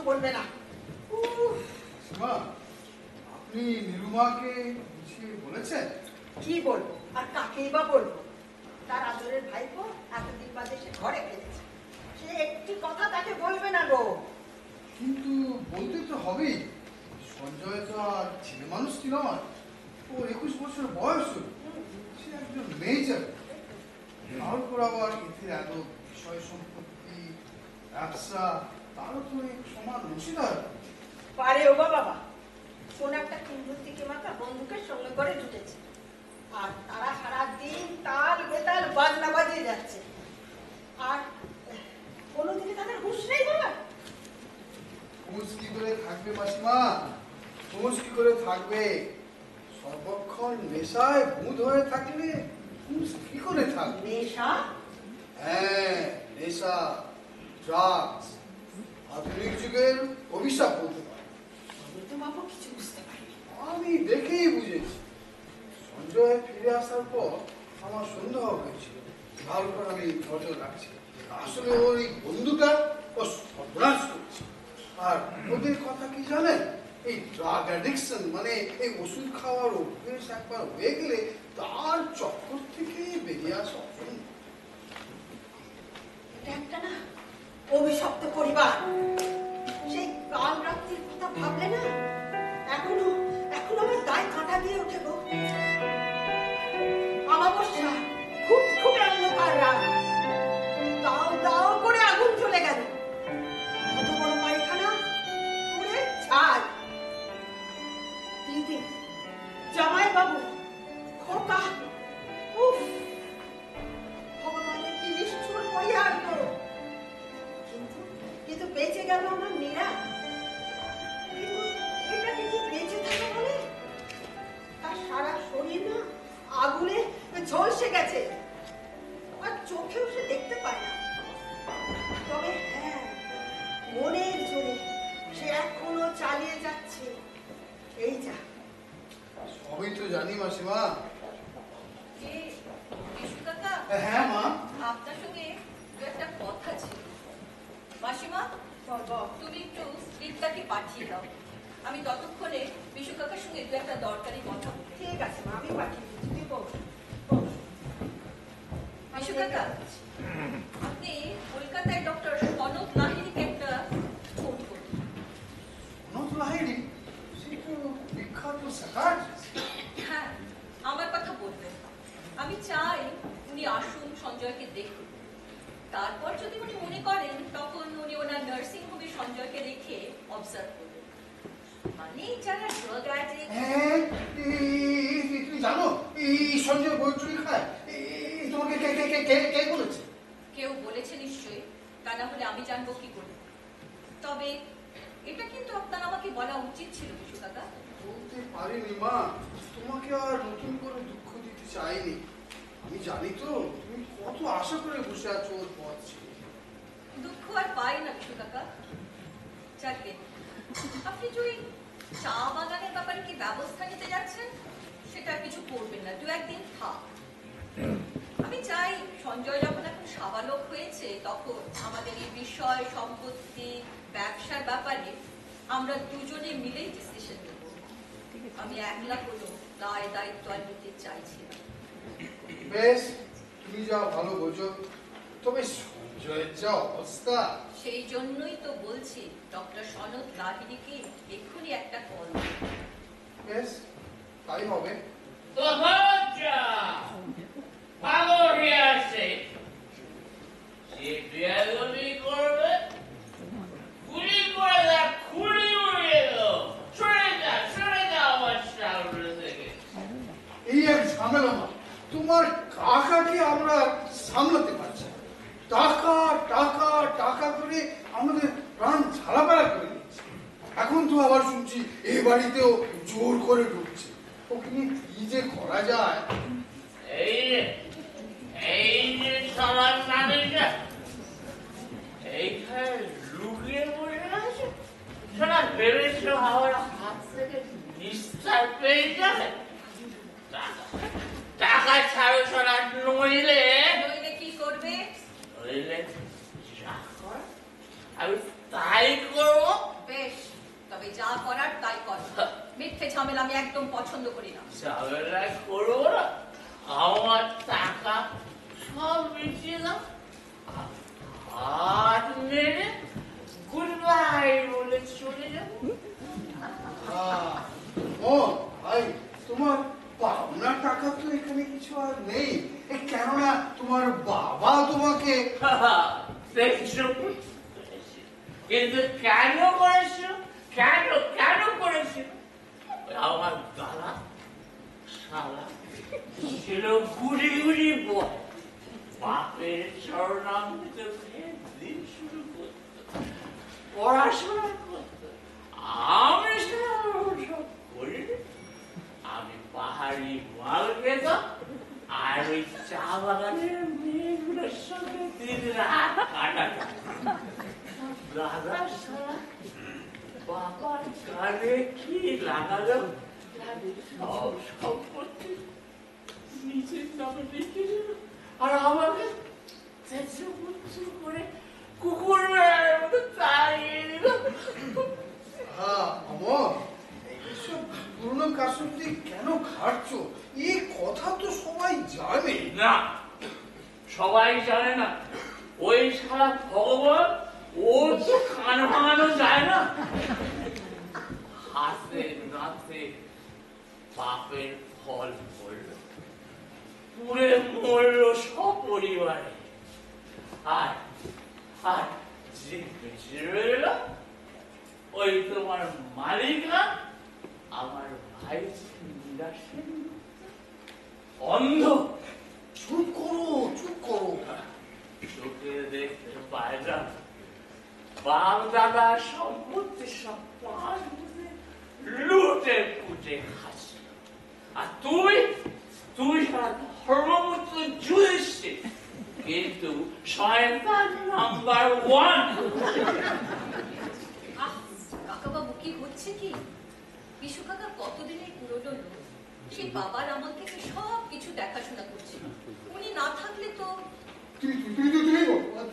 বলবে না। মা, আপনি নিরুমাকে বুঝিয়ে বলেছেন? কি বলবো আর কাকেই বা বলবো? তার আদরের ভাইপো এতদিন বাদে সে ঘরে ফিরেছে, সে একটি কথা তাকে বলবে না গো। কিন্তু বলতে তো হবেই, সঞ্জয় তো আর ছেলে মানুষ ছিল নয়, ওর 21 বছর বয়স, সে একজন মেজর। তারপর আবার এতে এত বিষয় সম্পত্তি, ব্যবসা, তারও তো সমান অংশীদার। পারে ও বাবা, কোন একটা কিংবদন্তিকে মাথা বন্দুকের সঙ্গে করে ঢুকেছে, আর তারা সারাদিন তাল বেতাল বাজনা বাজিয়ে যাচ্ছে, আর কোনোদিনই তাদের হুঁশ নেই বাবা। হুঁশ কি করে থাকবে মাসিমা, হুঁশ কি করে থাকবে? সর্বক্ষণ নেশায় ভূত হয়ে থাকলে হুঁশ কি করে থাকবে? নেশা? হ্যাঁ, নেশা, ড্রাগস, আধুনিক যুগের অভিশাপ বলতে পারে। আমি তো বাবা কিছু বুঝতে পারিনি। আমি দেখেই বুঝেছি। সঞ্জয় ফিরে আসার পর আমার সন্দেহ হয়েছিল, তারপর আমি নজর রাখছি। আসলে ওই বন্ধুটা ও সর্বনাশ করছে। আর ওদের কথা কি জানেন? এই ড্রাগ অ্যাডিকশন, মানে এই ওষুধ খাওয়ার অভ্যেস একবার হয়ে গেলে তার চক্কর থেকে বেরিয়ে আসা অসম্ভব। এটা একটা না অভিশপ্ত পরিবার। সেই কাল রাত্রির কথা ভাবলে না এখনো এখনো আমার গায়ে কাঁটা দিয়ে ওঠে গো। অমাবস্যা, খুব খুব অন্ধকার রাত, দাও দাও করে আগুন চলে গেল, কত বড় পায়খানা পুড়ে ছাই। দিদি, জামাই বাবু, খোকা, উফ, ভগবানের কি নিষ্ঠুর পরিহার গো। কিন্তু বেঁচে গেল আমার মীরা। কিন্তু এটাকে কি বেঁচে থাকা বলে? তার সারা শরীর না আগুনে ঝলসে গেছে, আর চোখেও সে দেখতে পায় না। তবে হ্যাঁ, মনের জোরে সে এখনো চালিয়ে যাচ্ছে। এই যা। সবই তো জানি মাসিমা। বিশুকাকা, হ্যাঁ মা। আপনার সঙ্গে দু একটা কথা ছিল। মাসিমা, তুমি একটু স্লিপটাকে পাঠিয়ে দাও, আমি ততক্ষণে বিশুকাকার সঙ্গে দু একটা দরকারি কথা বলি। ঠিক আছে মা, আমি পাঠিয়ে দিচ্ছি, তুই বল। বিশুকাকা, আপনি কলকাতায় ডক্টর সনদ লাহিড়িকে একটা ফোন করুন। সনদ লাহিড়ি? সে তো বিখ্যাত সাইকিয়াট্রিস্ট। হ্যাঁ, আমার কথা বলবেন। আমি চাই উনি আসুন, সঞ্জয়কে দেখুন। তারপর যদি উনি মনে করেন তখন উনি ওনার নার্সিং হোমে সঞ্জয়কে রেখে অবজার্ভ করবেন। মানে যারা ড্রাগ অ্যাডিক্ট। হ্যাঁ, তুমি জানো এই সঞ্জয় বইটুই খায়? তোমাকে কে কে কে কে কে বলেছে? কেউ বলেছে নিশ্চয়ই, তা না হলে আমি জানবো কি করে। তবে এটা কিন্তু আপনার আমাকে বলা উচিত ছিল বিশুকাকা। বলতে পারিনি মা, তোমাকে আর নতুন করে দুঃখ দিতে চাইনি। আমি জানি তো তুমি কত আশা করে বসে আছো ওর পথ ছিল। দুঃখ আর পাই না বিশুকাকা। যাকে আপনি যদি চা বাগানের ব্যাপারে কি ব্যবস্থা নিতে যাচ্ছেন সেটা কিছু করবেন না, দু একদিন থাক। আমি চাই সঞ্জয় যখন এখন সাবালক হয়েছে তখন আমাদের এই বিষয়, সম্পত্তি, ব্যবসার ব্যাপারে আমরা দুজনে মিলেই ডিসিশন নেব। আমি একলা কোনো দায় দায়িত্ব আর নিতে চাইছি না। বেশ, তুমি যা ভালো বোঝো। তবে সঞ্জয়ের যা অবস্থা। সেই জন্যই তো বলছি ডক্টর সনদ লাহিড়িকে এক্ষুনি একটা কল। বেশ, তাই হবে। ভালো হয়ে আসে, সে বিয়াদবি করবে, গুলি করে দেখ, খুলি উড়িয়ে দেবো। সরে যা আমার সামনে থেকে। এই এক ঝামেলা মা, তোমার কাকাকে আমরা সামলাতে পারছি না। টাকা টাকা টাকা করে আমাদের প্রাণ ঝালাপালা করে দিচ্ছে। এখন তো আবার শুনছি এই বাড়িতেও জোর করে ঢুকছে। ওকে নিয়ে কি যে করা যায়। এই যে সবার নারীরা এইখানে লুকিয়ে বসে আছে, শোনা ভেবেছ আমার হাত থেকে নিস্তার পেয়ে যাবে? টাকা ছাড়ো শোনা, নইলে কি করবে? নইলে যা কর আমি তাই করবো। ঝামেলা আমি একদম পছন্দ করি না। ঝামেলা করবো না, আমার টাকা সব মিটিয়ে দাও, হাত মেরে গুড বাই বলে চলে যাবো। ও ভাই, তোমার পাওনার টাকা তো এখানে কিছু আর নেই, কেননা তোমার বাবা তোমাকে দেখছো, কিন্তু কেন করেছো, কেন কেন করেছো? আমার দাদা শালা ছিল গুড়ি গুড়ি বয়, বাপের চরণামৃত খেয়ে দিন শুরু করতো, পড়াশোনা করতো। আমি সব করিনি, আমি পাহাড়ি মাল খেতাম আর ওই চা বাগানের মেয়েগুলোর সঙ্গে দিন রাত কাটাতাম। দাদা সারা বাবার কানে কি লাগালো, সব সম্পত্তি নিজের নামে লিখে দিল, আর আমাকে করে কুকুর মেলার মতো তাড়িয়ে দিল। অমর, এইসব পুরনো কাসুন্দি কেন ঘাটছো? এই কথা তো সবাই জানে। না, সবাই জানে না, ওই সারা ভগবান ও তো কান ভাঙানো যায় না। হাতে নাতে পাপের ফল পড়ল, পুড়ে মরল সপরিবারে। আর আর যে বেঁচে রইল ওই তোমার মালিকা, আমার ভাই নিরাশের অন্ধ। চুপ করো, চুপ করো। চোখে দেখতে পায় না, বাপ দাদার সম্পত্তি সব পাঁচ বুঝে লুটে পুটে খাচ্ছে, আর তুই তুই সারা ধর্মপুত্র যুধিষ্ঠির, কিন্তু শয়তান নাম্বার 1। কাকাবাবু কি হচ্ছে কি? বিশু কাকা কতদিনের পুরনো লোক, সেই বাবার আমল থেকে সব কিছু দেখাশোনা করছে। উনি না থাকলে তো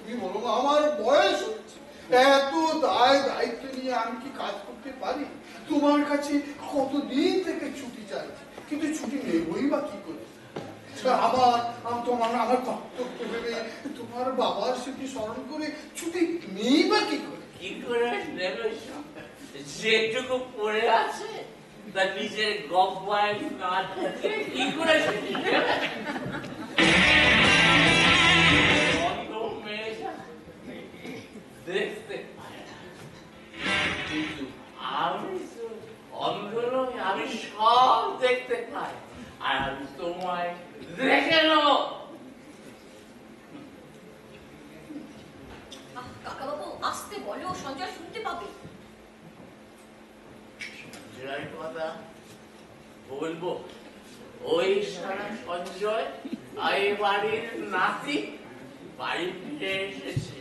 তুমি বলো, আমার বয়স হচ্ছে, এত দায়িত্ব নিয়ে আমি কি কাজ করতে পারি? তোমার কাছে কতদিন থেকে ছুটি চাইছি, কিন্তু ছুটি নেবই বা কি করে? আমার কর্তব্য ভেবে তোমার বাবার স্মৃতি স্মরণ করে ছুটি নেই বা কি করে? কি করে নেবে? যেটুকু পড়ে আছে তা নিজের গব্বায় না থাকে কি করে নেবে? অন্ধ মেয়েটা দেখতে পায় না, কিন্তু আমি তো অন্ধ নই, আমি সব দেখতে পাই, আর আমি তোমায় দেখে নেবো। কাকাবাবু আসতে বলো, সঞ্জয় শুনতে পাবে। সঞ্জয়ের কথা বলবো? ওই সারা সঞ্জয় এই বাড়ির নাতি বাড়ি ফিরে এসেছে।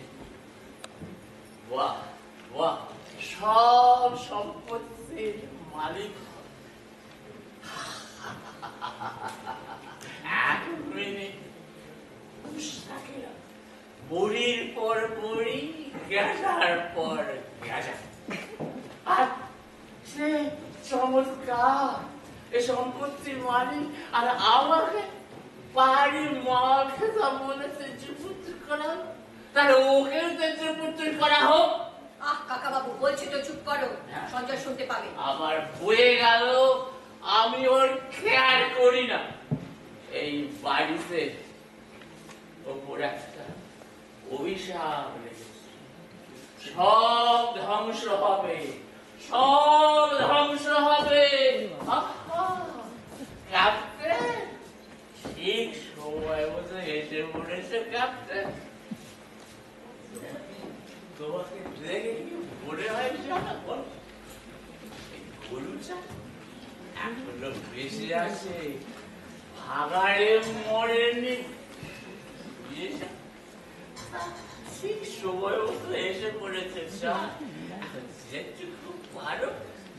বাহ বাহ, সব সম্পত্তির মালিক। এক মিনিট বুড়ির পর বুড়ি, গেজার পর গেজা, আর সে চমৎকার এ সম্পত্তির মালিক, আর আমাকে পাহাড়ি মাল খেতা বলে তেজপুত্র করা, তাহলে ওকে তেজপুত্র করা হোক। কাকাবাবু বলছি তো, চুপ করো, সঞ্জয় শুনতে পাবে। আমার বয়ে গেল, আমি ওর খেয়াল করি না। এই বাড়িতে ওপর একটা অভিশাপ লেগেছে, সব ধ্বংস হবে, সব ধ্বংস হবে। ক্যাপ্টেন ঠিক সময় মতো এসে পড়েছে। ক্যাপ্টেন, তোমাকে দেখে কি মনে হয় জানো? গরুটা এখনো বেঁচে আছে, ভাগাড়ে মরেনি। ঠিক সময় মতো এসে পড়েছে। যেটুকু পারো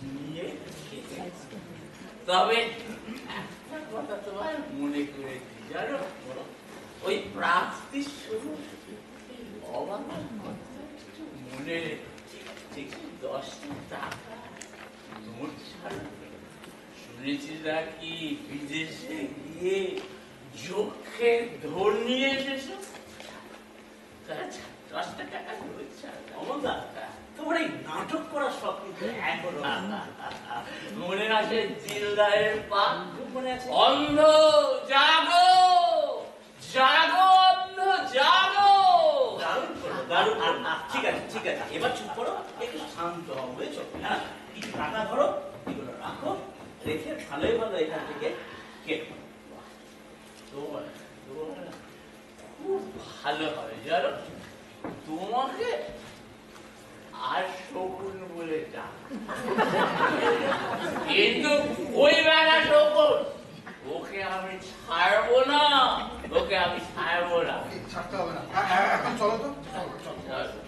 নিয়ে খেতে। তবে একটা কথা তোমার মনে করে দিই জানো, ওই প্রাপ্তির সময় অবাক কথা একটু মনে রেখে ঠিক 10 টাকা নোট ছাড়ো, শুনেছিস কি বিদেশে গিয়ে যক্ষে ধর্নিয়ে এসেছো? 10টা টাকা রয়েছে। অমলদা, তোমার এই নাটক করার শখ কিন্তু এখনো মনে আছে দিলদারের পাক? মনে আছে? অন্ধ জাগো, জাগো অন্ধ জাগো। দারুণ করলো, দারুণ করলো। ঠিক আছে, ঠিক আছে, এবার চুপ করো, একটু শান্ত হও, বুঝেছো? হ্যাঁ, কিছু টাকা ধরো, এগুলো রাখো, রেখে ভালোই ভালো এখান থেকে কেটো। তোমার খুব ভালো হবে জানো, তোমাকে আর শকুন বলে ডাক। কিন্তু ওই বেলা শকুন, ওকে আমি ছাড়বো না, ওকে আমি ছাড়বো না। ছাড়তে হবে না, এখন চলো তো, চলো।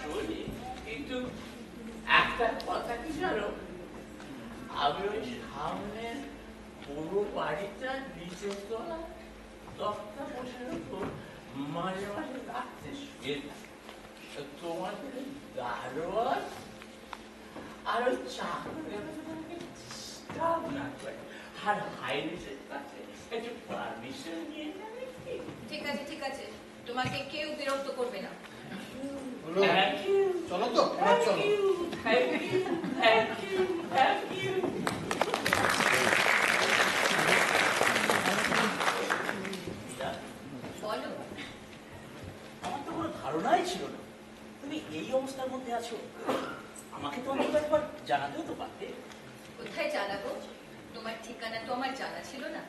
শুনি, কিন্তু একটা কথা কি জানো, আমি ওই সামনের পুরো বাড়িটা নিচের তলা তক্তা বসার উপর মাঝে মাঝে রাখতে শুয়ে থাকি। তোমাদের দারোয়ান আর ওই চাকরের ডিস্টার্ব না করে আর হাইরিসের কাছে একটু পারমিশন নিয়ে যাবে কি? ঠিক আছে, ঠিক আছে, তোমাকে কেউ বিরক্ত করবে না। হলো, Thank you. চলো তো, এবার Thank চলো। you, thank you, thank you, thank you. বলো। আমার তো কোনো ধারণাই ছিল না তুমি এই অবস্থার মধ্যে আছো। আমাকে তো অন্তত একবার জানাতেও তো পারতে। কোথায় জানাবো? তোমার ঠিকানা তো আমার জানা ছিল না।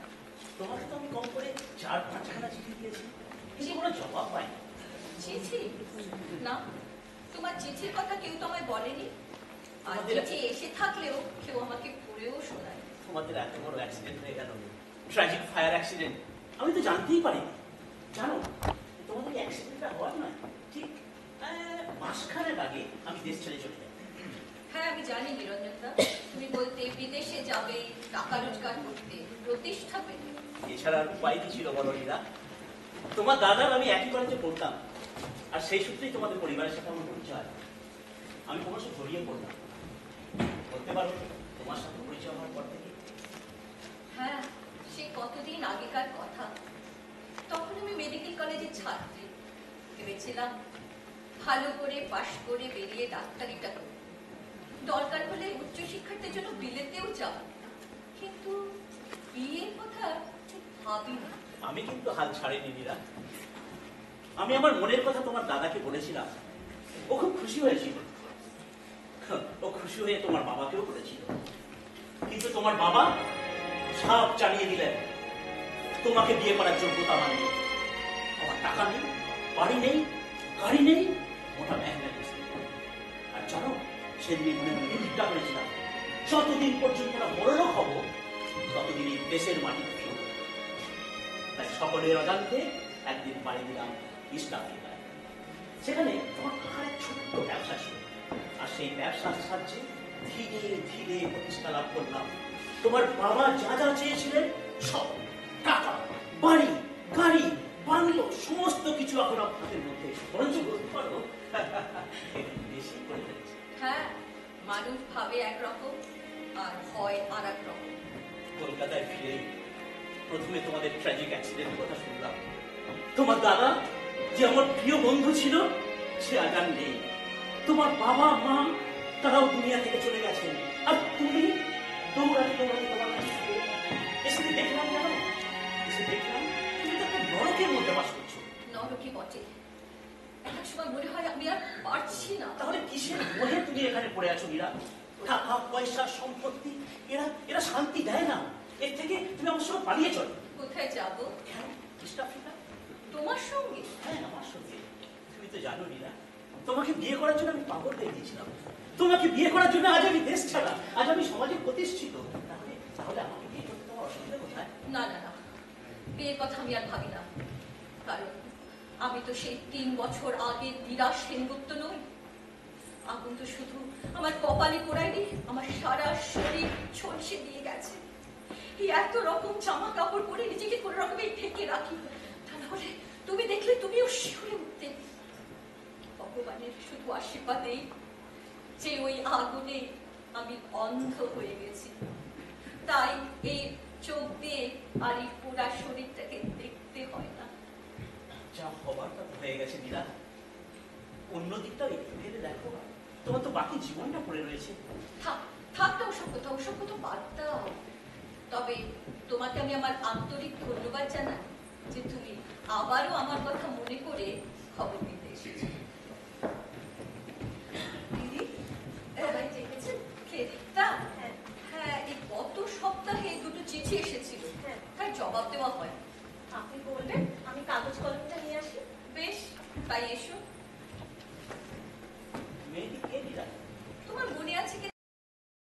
তোমাকে তো আমি কম করে 4-5খানা চিঠি দিয়েছি, কিন্তু কোনো জবাব পাইনি। চিঠি? না, তোমার চিঠির কথা কেউ তো আমায় বলেনি। আর তোমাদের- চিঠি এসে থাকলেও কেউ আমাকে পড়েও শোনায়। তোমাদের এত বড় অ্যাক্সিডেন্ট হয়ে গেল, ট্র্যাজিক ফায়ার অ্যাক্সিডেন্ট, আমি তো জানতেই পারিনি। জানো, তোমাদের অ্যাক্সিডেন্টটা হওয়ার নয় ঠিক মাসখানেক আগে আমি দেশ ছেড়ে চলে যাই। হ্যাঁ, আমি জানি নিরঞ্জনদা, তুমি বলতে বিদেশে যাবে টাকা রোজগার করতে, প্রতিষ্ঠা পেতে। এছাড়া আর উপায় কি ছিল বলো নীরা? তোমার দাদার আমি একই কলেজে পড়তাম, আর সেই সূত্রেই তোমাদের পরিবারের সাথে আমার পরিচয়। আমি ক্রমশ জড়িয়ে পড়লাম, বলতে পারো তোমার সাথে পরিচয় হওয়ার পর থেকে। হ্যাঁ, সে কতদিন আগেকার কথা। তখন আমি মেডিকেল কলেজের ছাত্রী। ভেবেছিলাম ভালো করে পাশ করে বেরিয়ে ডাক্তারিটা করব, দরকার হলে উচ্চশিক্ষার্থীর জন্য বিলেতেও যাব। কিন্তু বিয়ের কথা ঠিক ভাবিনি। আমি কিন্তু হাল ছাড়িনি নীরা। আমি আমার মনের কথা তোমার দাদাকে বলেছিলাম, ও খুব খুশি হয়েছিল। ও খুশি হয়ে তোমার বাবাকেও বলেছিল, কিন্তু তোমার বাবা সাপ জানিয়ে দিলেন তোমাকে বিয়ে করার যোগ্যতা আমার নেই। আমার টাকা নেই, বাড়ি নেই, গাড়ি নেই, মোটা ব্যাংক ব্যালেন্স নেই। আর জানো, সেদিনই মনে মনে প্রতিজ্ঞা করেছিলাম, যতদিন পর্যন্ত না বড়লোক হব ততদিন এই দেশের মাটিতে ফিরব। তাই সকলের অজান্তে একদিন বাড়ি দিলাম ইস্ট আফ্রিকায়। সেখানে আমার কাকার এক ছোট্ট ব্যবসা ছিল, আর সেই ব্যবসার সাহায্যে ধীরে ধীরে প্রতিষ্ঠা লাভ করলাম। তোমার বাবা যা যা চেয়েছিলেন সব, টাকা, বাড়ি, গাড়ি, বাংলো, সমস্ত কিছু এখন আপনাদের মধ্যে। বরঞ্চ বলতে পারো বেশি করে ফেলেছে। হ্যাঁ, মানুষ ভাবে একরকম আর হয় আর এক রকম। কলকাতায় ফিরে প্রথমে তোমাদের ট্র্যাজিক অ্যাক্সিডেন্টের কথা শুনলাম। তোমার দাদা যে আমার প্রিয় বন্ধু ছিল সে আজ আর নেই। তোমার বাবা মা তারাও দুনিয়া থেকে চলে গেছেন, আর তুমি দৌড়াতে দৌড়াতে তোমার কাছে ফিরে এলে। এসে দেখলাম, জানো, এসে দেখলাম তুমি তো একটা নরকের মধ্যে বাস করছো। নরকে বটে, এক সময় মনে হয় আমি আর পারছি না। তাহলে কিসের মোহে তুমি এখানে পড়ে আছো মীরা? টাকা পয়সা সম্পত্তি এরা এরা শান্তি দেয় না। এর থেকে তুমি আমার সঙ্গে পালিয়ে চলো। কোথায় যাব? কেন? East Africa? তোমার সঙ্গে? হ্যাঁ, আমার সঙ্গে। তুমি তো জানো নীরা, তোমাকে বিয়ে করার জন্য আমি পাগল হয়ে গিয়েছিলাম। তোমাকে বিয়ে করার জন্য আজ আমি দেশ ছাড়া, আজ আমি সমাজে প্রতিষ্ঠিত। তাহলে তাহলে আমাকে বিয়ে করতে তোমার অসুবিধা কোথায়? না না না, বিয়ের কথা আমি আর ভাবি না। কারণ আমি তো সেই 3 বছর আগে দিরা সেনগুপ্ত নই। আগুন তো শুধু আমার কপালে পোড়ায়নি, আমার সারা শরীর ঝলসে দিয়ে গেছে। এই এত রকম জামা কাপড় পরে নিজেকে কোনো রকমে ঢেকে রাখি, তা না হলে তুমি দেখলে তুমিও শিউরে উঠতে। ভগবানের শুধু আশীর্বাদেই যে ওই আগুনে আমি অন্ধ হয়ে গেছি। তাই এই চোখ দিয়ে আর এই পুরা শরীরটাকে দেখতে হয় না। যা হবার তা হয়ে গেছে মীরা, অন্য দিকটাও একটু ভেবে দেখো, তোমার তো বাকি জীবনটা পড়ে রয়েছে। থাক থাক না ওসব কথা বাদ দাও। তবে তোমাকে আমি আমার আন্তরিক ধন্যবাদ জানাই যে তুমি আবারও আমার কথা মনে করে খবর দিতে এসেছো। দিদি, সবাই জেগেছেন? রিক্তা, হ্যাঁ, এই গত সপ্তাহে দুটো চিঠি এসেছিল, তার জবাব দেওয়া হয়। আপনি বলবেন আমি কাগজ কলমটা নিয়ে আসি? বেশ, তাই এসো। মেয়েটি কে মীরা?